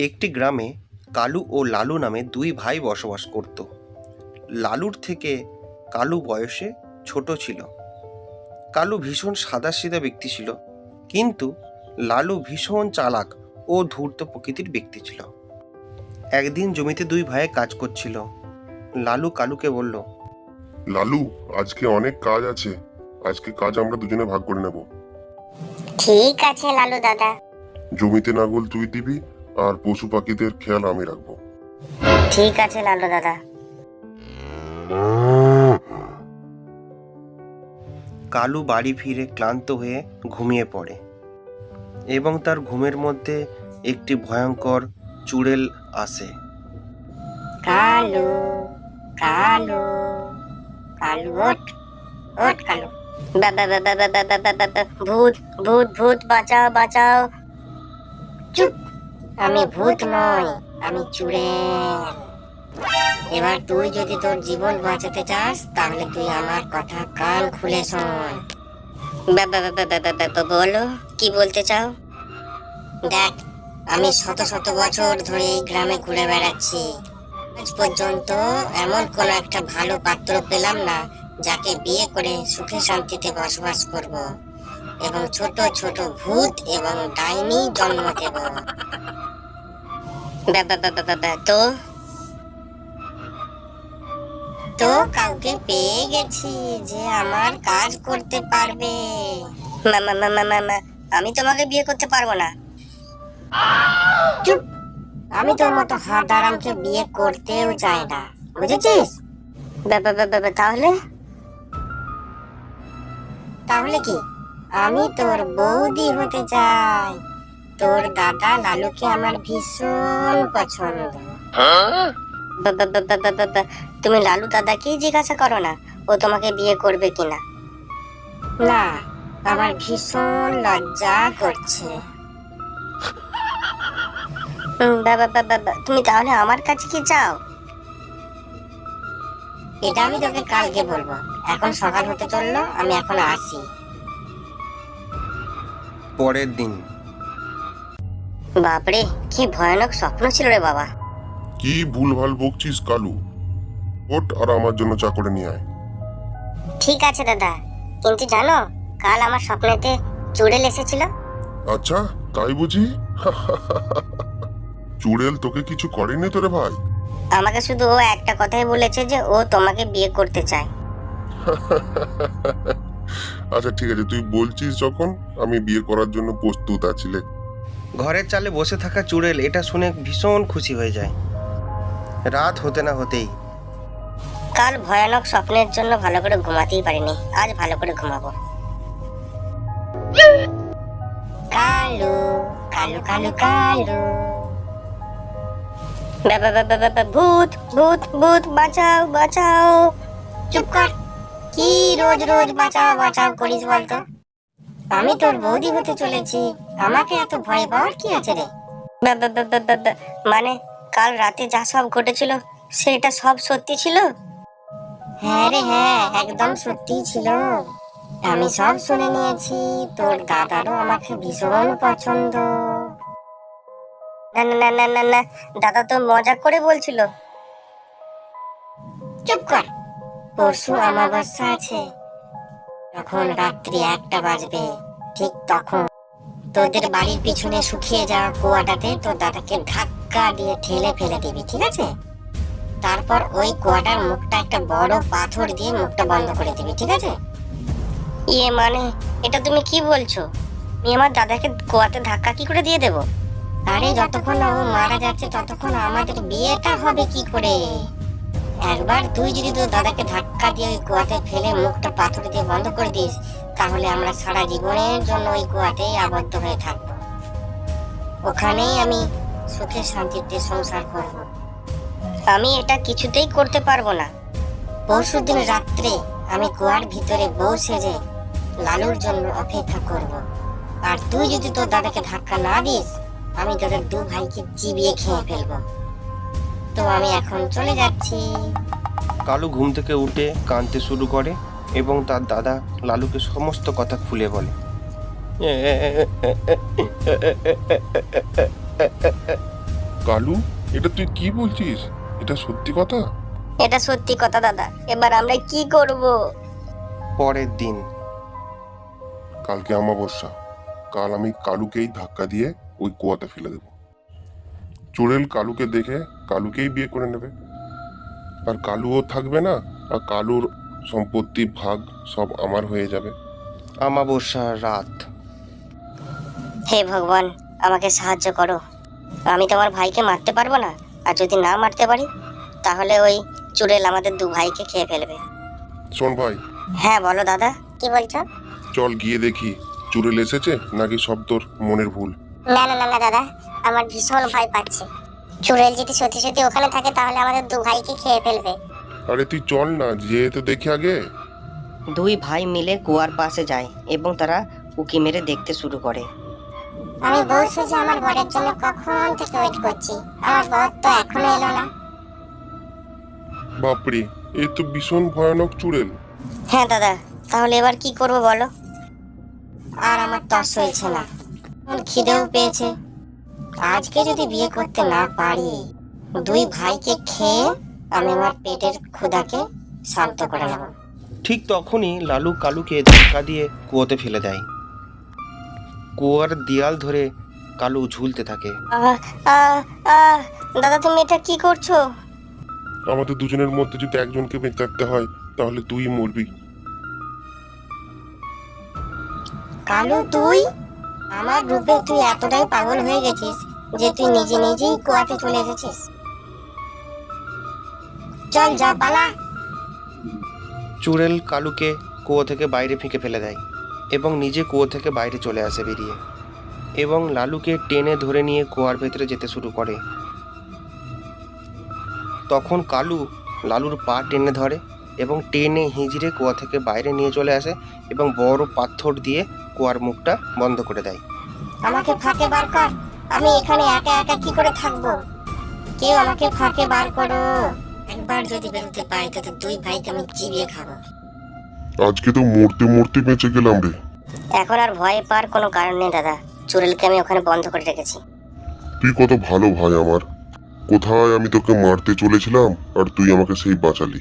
একটি গ্রামে কালু ও লালু নামে দুই ভাই বসবাস করত। লালুর থেকে কালু বয়সে ছোট ছিল। কালু ভীষণ সাদাসিধা ব্যক্তি ছিল, কিন্তু লালু ভীষণ চালাক ও ধূর্ত প্রকৃতির ব্যক্তি ছিল। একদিন জমিতে দুই ভাই কাজ করছিল। লালু কালুকে বলল, লালু, আজকে অনেক কাজ আছে, আজকে কাজ আমরা দুজনে ভাগ করে নেব। ঠিক আছে লালু দাদা। জমিতে নাঙ্গল তুই দিবি আর পশু পাখিদের খেয়াল আমি রাখবো। ঠিক আছে লালু দাদা। কালু বাড়ি ফিরে ক্লান্ত হয়ে ঘুমিয়ে পড়ে এবং তার ঘুমের মধ্যে একটি ভয়ঙ্কর চুড়েল আসে। কালু কালু কালু, ওঠ ওঠ কালু। ভূত ভূত ভূত, বাঁচাও বাঁচাও। চুপ, আমি ভূত নই, আমি চুড়েল। এবার তুই যদি তোর জীবন বাঁচাতে চাস তাহলে তুই আমার কথা কান খুলে শোন। বলো, কি বলতে চাও? দেখ, আমি শত শত বছর ধরে এই গ্রামে ঘুরে বেড়াচ্ছি। আজ পর্যন্ত এমন কোন একটা ভালো পাত্র পেলাম না যাকে বিয়ে করে সুখে শান্তিতে বসবাস করব এবং ছোট ছোট ভূত এবং ডাইনি জন্ম দেব। তো তো কাউকে পেয়ে গেছি যে আমার কাজ করতে পারবে। আমি তোমাকে বিয়ে করতে পারবো না। চুপ, আমি তোর মতো হাঁদারামকে বিয়ে করতেও চাই না, বুঝেছিস? তাহলে তাহলে কি? আমি তোর বৌদি হতে চাই। তোর দাদা লালুকে আমার ভীষণ পছন্দ। তুমি লালু দাদাকেই জিজ্ঞাসা করো না ও তোমাকে বিয়ে করবে কিনা। না, আমার ভীষণ লজ্জা করছে। তুমি তাহলে আমার কাছে কি চাও? এটা আমি তোকে কালকে বলবো, এখন সকাল হতে চললো, আমি এখন আসি। পরের দিন। বাপরে, কি ভয়ানক স্বপ্ন ছিল রে বাবা। কি ভুলভাল বকছিস কালু? ওঠ আর আমার জন্য চা করে নিয়ে আয়। ঠিক আছে দাদা, কিন্তু জানো, কাল আমার স্বপ্নেতে চুড়েল এসেছিল। আচ্ছা, তাই বুঝি? চুড়েল তোকে কিছু করেনি তোরে ভাই? আমাকে শুধু ও একটা কথাই বলেছে যে ও তোমাকে বিয়ে করতে চায়। আচ্ছা ঠিক আছে, তুই বলছিস যখন, আমি বিয়ে করার জন্য প্রস্তুত আছিলে। ঘরের চালে বসে থাকা চুড়েল এটা শুনে ভীষণ খুশি হয়ে যায়। রাত হতে না হতেই কাল ভয়ানক স্বপ্নের জন্য ভালো করে ঘুমাতেই পারিনি, আজ ভালো করে ঘুমাবো। কালু কালু কালু কালু, ভূত ভূত ভূত, বাঁচাও বাঁচাও। চুপ কর, কি রোজ রোজ বাঁচাও বাঁচাও করিস বলতো? আমি তোর বৌদি হতে চলেছি, আমাকে এত ভয় পাওয়ার কি আছে রে? মানে কাল রাতে যা সব ঘটেছিল সেটা সব সত্যি ছিল? হ্যাঁ রে হ্যাঁ, একদম সত্যি ছিল। আমি সব শুনে নিয়েছি, তোর দাদারও আমাকে ভীষণ পছন্দ। না না না না না, দাদা তো মজা করে বলছিল। চুপ কর, পরশু অমাবস্যা আছে, যখন রাত্রি 1টা বাজবে ঠিক তখন তোদের বাড়ির পিছনে শুকিয়ে যাওয়া কুয়াটাতে তোর দাদাকে ধাক্কা দিয়ে ঠেলে ফেলে দিবি, ঠিক আছে? তারপর ওই কুয়াটার মুখটা একটা বড় পাথর দিয়ে মুখটা বন্ধ করে দিবি, ঠিক আছে? ইয়ে মানে, এটা তুমি কি বলছো? আমি আমার দাদাকে কুয়াতে ধাক্কা কি করে দিয়ে দেব? আরে যতক্ষণ না ও মারা যাচ্ছে ততক্ষণ আমাদের বিয়েটা হবে কি করে? একবার তুই যদি তোর দাদাকে ধাক্কা দিয়ে ওই কুয়াতে ফেলে মুখটা পাথর দিয়ে বন্ধ করে দিস, তাহলে আমরা সারা জীবনের জন্য ওই কুয়াতেই আবদ্ধ হয়ে থাকবো। ওখানেই আমি সুখে শান্তিতে সংসার করব। আমি এটা কিছুতেই করতে পারবো না। পরশুদিন রাত্রে আমি কুয়ার ভিতরে বউ সেজে লালুর জন্য অপেক্ষা করব, আর তুই যদি তোর দাদাকে ধাক্কা না দিস, আমি তোদের দু ভাইকে চিবিয়ে খেয়ে ফেলবো। তো আমি এখন চলে যাচ্ছি। কালু ঘুম থেকে উঠে কাঁদতে শুরু করে এবং তার দাদা লালুকে সমস্ত কথা খুলে বলে। কালু, এটা তুই কি বলছিস? এটা সত্যি কথা? এটা সত্যি কথা দাদা, এবার আমরা কি করব? পরের দিন কালকে অমাবস্যা। কাল আমি কালুকেই ধাক্কা দিয়ে ওই কুয়াতে ফেলে দেব। চুড়েল কালুকে দেখে কালুকেই বিয়ে করে নেবে, আর কালুও থাকবে না, আর কালুর সম্পত্তি ভাগ সব আমার হয়ে যাবে। অমাবস্যার রাত। হে ভগবান, আমাকে সাহায্য করো। আমি তো আমার ভাইকে মারতে পারবো না, আর যদি না মারতে পারি তাহলে ওই চুড়েল আমাদের দু ভাইকে খেয়ে ফেলবে। শোন ভাই, হ্যাঁ বলো দাদা, কি বলছো? চল গিয়ে দেখি চুড়েল এসেছে নাকি সব তোর মনের ভুল। না না না না দাদা, আমার ভীষণ ভয় পাচ্ছে। চুড়েল যদি সত্যি সত্যি ওখানে থাকে তাহলে আমাদের দু ভাইকে খেয়ে ফেলবে। আরে তুই চল না, যেয়ে তো দেখি আগে। দুই ভাই মিলে কুয়ার পাশে যায় এবং তারা উকি মেরে দেখতে শুরু করে। আমি বউ সেজে আমার বরের জন্য কখন থেকে ওয়েট করছি, আমার বর তো এখনো এলো না। বাপরে, এ তো ভীষণ ভয়ানক চুড়েল। হ্যাঁ দাদা, তাহলে এবার কি করব বলো? আর আমার তর সইছে না, খিদেও পেয়েছে। আজকে যদি বিয়ে করতে না পারি, দুই ভাইকে খেয়ে আমি আমার পেটের ক্ষুধাকে শান্ত করে নেব। ঠিক তখনই লালু কালুকে ধাক্কা দিয়ে কুয়োতে ফেলে দেয়। কুয়ার দেয়াল ধরে কালু ঝুলতে থাকে। আহ, আহ, আহ, দাদা তুমি এটা কি করছো? আমাদের দুজনের মধ্যে যদি একজনকে বেঁচাতে হয় তাহলে তুই মরবি। কালু, তুই আমার রূপে তুই এতটাই পাগল হয়ে গেছিস যে তুই নিজে নিজেই কুয়াতে চলে এসেছিস। চল যা, পালা। চুড়েল কালুকে কুয়ো থেকে বাইরে ফেঁকে ফেলে দেয় এবং নিজে কুয়ো থেকে বাইরে চলে আসে বেরিয়ে, এবং লালুকে টেনে ধরে নিয়ে কুয়ার ভেতরে যেতে শুরু করে। তখন কালু লালুর পা টেনে ধরে এবং টেনে হিঁচড়ে কুয়া থেকে বাইরে নিয়ে চলে আসে এবং বড় পাথর দিয়ে কুয়ার মুখটা বন্ধ করে দেয়। আমাকে ফাঁকে বার কর, আমি এখানে একা একা কি করে থাকবো? কেউ আমাকে ফাঁকে বার করো। একবার যদি বেরোতে পারি তো দুই ভাইকে আমি চিবিয়ে খাবো। আজকে তো মরতে মরতে বেঁচে গেলাম রে। এখন আর ভয় পাওয়ার কোনো কারণ নেই দাদা, চুড়েলকে আমি ওখানে বন্ধ করে রেখেছি। তুই কত ভালো ভাই আমার। কোথায় আমি তোকে মারতে চলেছিলাম আর তুই আমাকে সেই বাঁচালি।